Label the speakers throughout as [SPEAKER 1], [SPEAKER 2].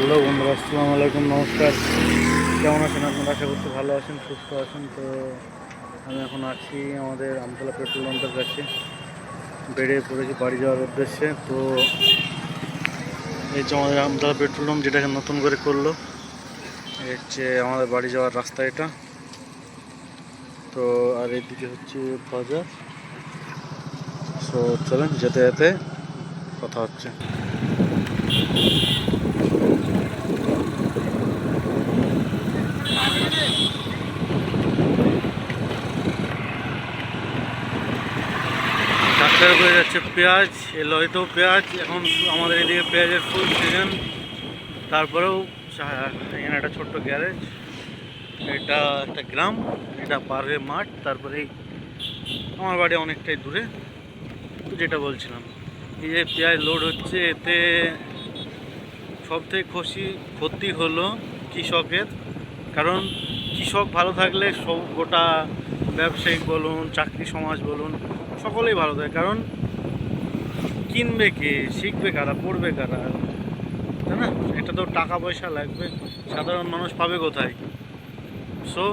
[SPEAKER 1] Hello বন্ধুরা, আসসালামু আলাইকুম, নমস্কার। কেমন আছেন আপনারা? আশা করছি ভালো আছেন, সুস্থ আছেন। তো আমি এখন আছি আমাদের আমতলা পেট্রোল পাম্পের কাছে, বেরিয়ে পড়েছি বাড়ি যাওয়ার উদ্দেশ্যে। তো এই যে আমাদের আমতলা পেট্রোল পাম্প, যেটাকে নতুন করে করলো, এই হচ্ছে আমাদের বাড়ি যাওয়ার রাস্তা এটা। তো আর এইদিকে হচ্ছে বাজার। সো চলেন, যেতে যেতে কথা হচ্ছে। ডাক্তার বলে যাচ্ছে পেঁয়াজ, এলো হয়তো পেঁয়াজ। এখন আমাদের এদিকে পেঁয়াজের ফুল সিজন। তারপরেও এখানে একটা ছোট্ট গ্যারেজ, এটা একটা গ্রাম, এটা পার হয়ে মাঠ, তারপরেই আমার বাড়ি অনেকটাই দূরে। তো যেটা বলছিলাম, এই যে পেঁয়াজ লোড হচ্ছে, এতে সবথেকে ক্ষতি হলো কৃষকের। কারণ কৃষক ভালো থাকলে সব গোটা ব্যবসায়িক বলুন, চাকরি সমাজ বলুন, সকলেই ভালো থাকে। কারণ কিনবে কে, শিখবে কারা, পড়বে কারা, তাই না? এটা তো টাকা পয়সা লাগবে, সাধারণ মানুষ পাবে কোথায়? সো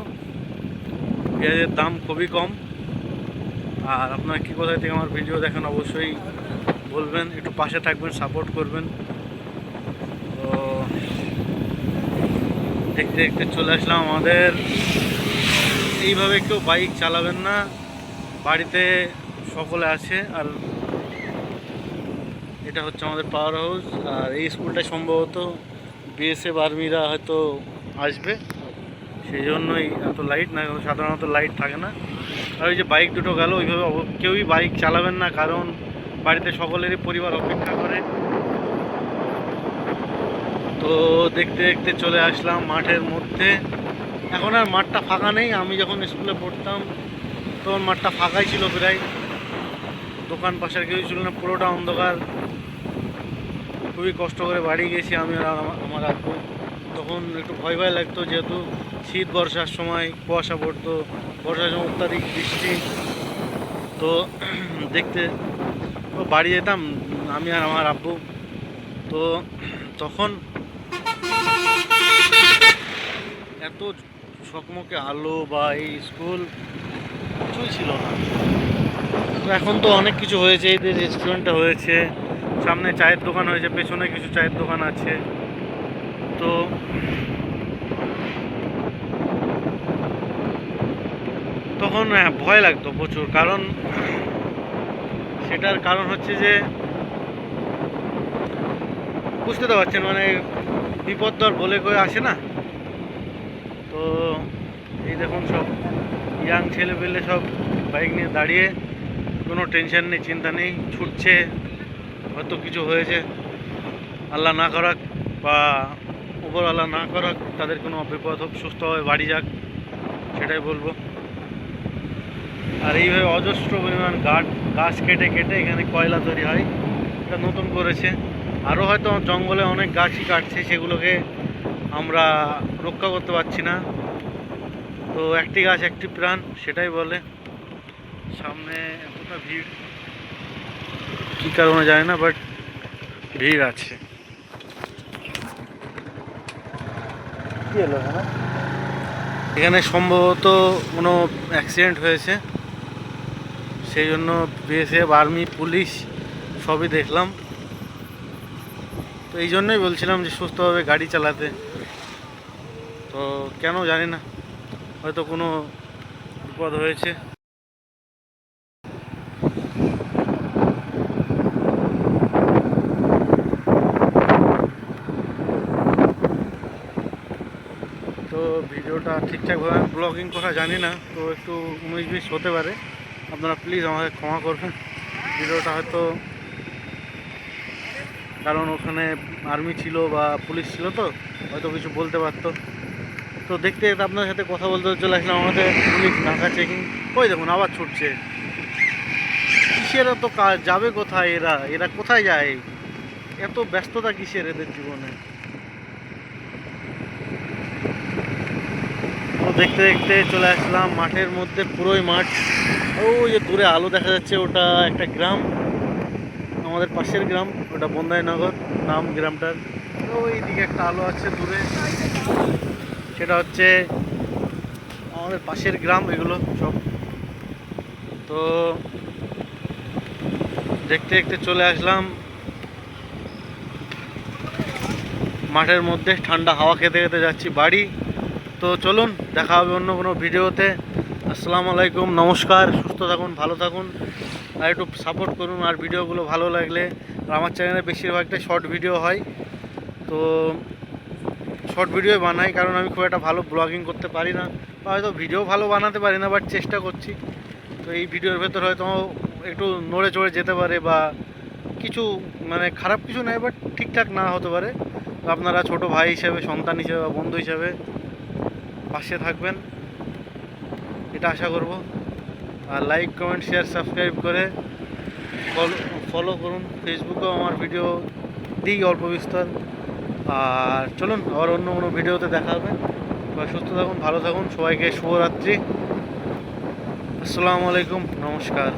[SPEAKER 1] পেঁয়াজের দাম খুবই কম। আর আপনারা কী কোথায় থেকে আমার ভিডিও দেখেন অবশ্যই বলবেন, একটু পাশে থাকবেন, সাপোর্ট করবেন। তো দেখতে দেখতে চলে আসলাম আমাদের। এইভাবে কেউ বাইক চালাবেন না, বাড়িতে সকলে আছে। আর এটা হচ্ছে আমাদের পাওয়ার হাউস। আর এই স্কুলটায় সম্ভবত বিএসএফ আর্মিরা হয়তো আসবে, সেই জন্যই এত লাইট, না সাধারণত লাইট থাকে না। আর ওই যে বাইক দুটো গেল, ওইভাবে কেউই বাইক চালাবেন না, কারণ বাড়িতে সকলেরই পরিবার অপেক্ষা করে। তো দেখতে দেখতে চলে আসলাম মাঠের মধ্যে। এখন আর মাঠটা ফাঁকা নেই। আমি যখন স্কুলে পড়তাম তখন মাঠটা ফাঁকাই ছিল প্রায়, দোকান পাশের কেউ ছিল না, পুরোটা অন্ধকার। খুবই কষ্ট করে বাড়ি গেছি আমি আর আমার আব্বু। তখন একটু ভয় ভয় লাগতো, যেহেতু শীত বর্ষার সময় কুয়াশা পড়তো, বর্ষার সময় অত্যাধিক বৃষ্টি। তো দেখতে বাড়ি যেতাম আমি আর আমার আব্বু। তো তখন এত চকমকে আলো বা এই স্কুল কিছুই ছিল না। তো এখন তো অনেক কিছু হয়েছে, এই যে রেস্টুরেন্টটা হয়েছে, সামনে চায়ের দোকান হয়েছে, পেছনে কিছু চায়ের দোকান আছে। তো তখন ভয় লাগতো প্রচুর। কারণ সেটার কারণ হচ্ছে যে, বুঝতে তো পারছেন, মানে বিপদ তো আর বলে করে আসে না। তো এই দেখুন, সব ইয়াং ছেলে পেলে সব বাইক নিয়ে দাঁড়িয়ে, কোনো টেনশন নেই, চিন্তা নেই, ছুটছে। হয়তো কিছু হয়েছে, আল্লাহ না করাক, বা উপর আল্লাহ না করাক তাদের কোনো বিপদ হোক, সুস্থভাবে বাড়ি যাক, সেটাই বলবো। আর এইভাবে অজস্র পরিমাণ গাছ কেটে কেটে এখানে কয়লা তৈরি হয়, এটা নতুন করেছে। আরও হয়তো জঙ্গলে অনেক গাছই কাটছে, সেগুলোকে আমরা রক্ষা করতে পারছি না। তো একটি গাছ একটি প্রাণ, সেটাই বলে। সামনে এতটা ভিড়, কী কারণে জানি না, বাট ভিড় আছে। কি হলো এখানে? সম্ভবত কোনো অ্যাক্সিডেন্ট হয়েছে, সেই জন্য বিএসএফ, আর্মি, পুলিশ সবই দেখলাম। তো এই জন্যই বলছিলাম যে সুস্থভাবে গাড়ি চালাতে। তো কেন জানি না, হয়তো কোনো বিপদ হয়েছে। তো ভিডিওটা ঠিকঠাকভাবে আমি ব্লগিং করা জানি না, তো একটু 19-20 হতে পারে, আপনারা প্লিজ আমাকে ক্ষমা করবেন। ভিডিওটা হয়তো, কারণ ওখানে আর্মি ছিল বা পুলিশ ছিল, তো হয়তো কিছু বলতে পারতো। তো দেখতে দেখতে আপনার সাথে কথা বলতে চলে আসলাম আমাদের পুলিশ নাকা চেকিং। ওই দেখুন আবার ছুটছে, কিসের এত কাজ, যাবে কোথায় এরা? এরা কোথায় যায়? এত ব্যস্ততা কিসের এদের জীবনে? তো দেখতে দেখতে চলে আসলাম মাঠের মধ্যে, পুরোই মাঠ। ওই যে দূরে আলো দেখা যাচ্ছে, ওটা একটা গ্রাম, আমাদের পাশের গ্রাম, ওটা বন্দাইনগর নাম গ্রামটার। ওইদিকে একটা আলো আছে দূরে, সেটা হচ্ছে আমাদের পাশের গ্রাম এগুলো সব। তো দেখতে দেখতে চলে আসলাম মাঠের মধ্যে, ঠান্ডা হাওয়া খেতে খেতে যাচ্ছি বাড়ি। তো চলুন, দেখা হবে অন্য কোনো ভিডিওতে। আসসালামু আলাইকুম, নমস্কার, সুস্থ থাকুন, ভালো থাকুন, আর একটু সাপোর্ট করুন। আর ভিডিওগুলো ভালো লাগলে, আর আমার চ্যানেলে বেশিরভাগটাই শর্ট ভিডিও হয়, তো শর্ট ভিডিও বানাই, কারণ আমি খুব একটা ভালো ব্লগিং করতে পারি না, বা হয়তো ভিডিও ভালো বানাতে পারি না, বাট চেষ্টা করছি। তো এই ভিডিওর ভেতর হয়তো একটু নড়ে চড়ে যেতে পারে, বা কিছু মানে খারাপ কিছু নেই, বাট ঠিকঠাক না হতে পারে। তো আপনারা ছোট ভাই হিসেবে, সন্তান হিসেবে বা বন্ধু হিসেবে পাশে থাকবেন, এটা আশা করব। আর লাইক, কমেন্ট, শেয়ার, সাবস্ক্রাইব করে ফলো করুন। ফেসবুকেও আমার ভিডিও দিই অল্প বিস্তর। আর চলুন, আবার অন্য কোনো ভিডিওতে দেখা হবে। সবাই সুস্থ থাকুন, ভালো থাকুন, সবাইকে শুভরাত্রি। আসসালামু আলাইকুম, নমস্কার।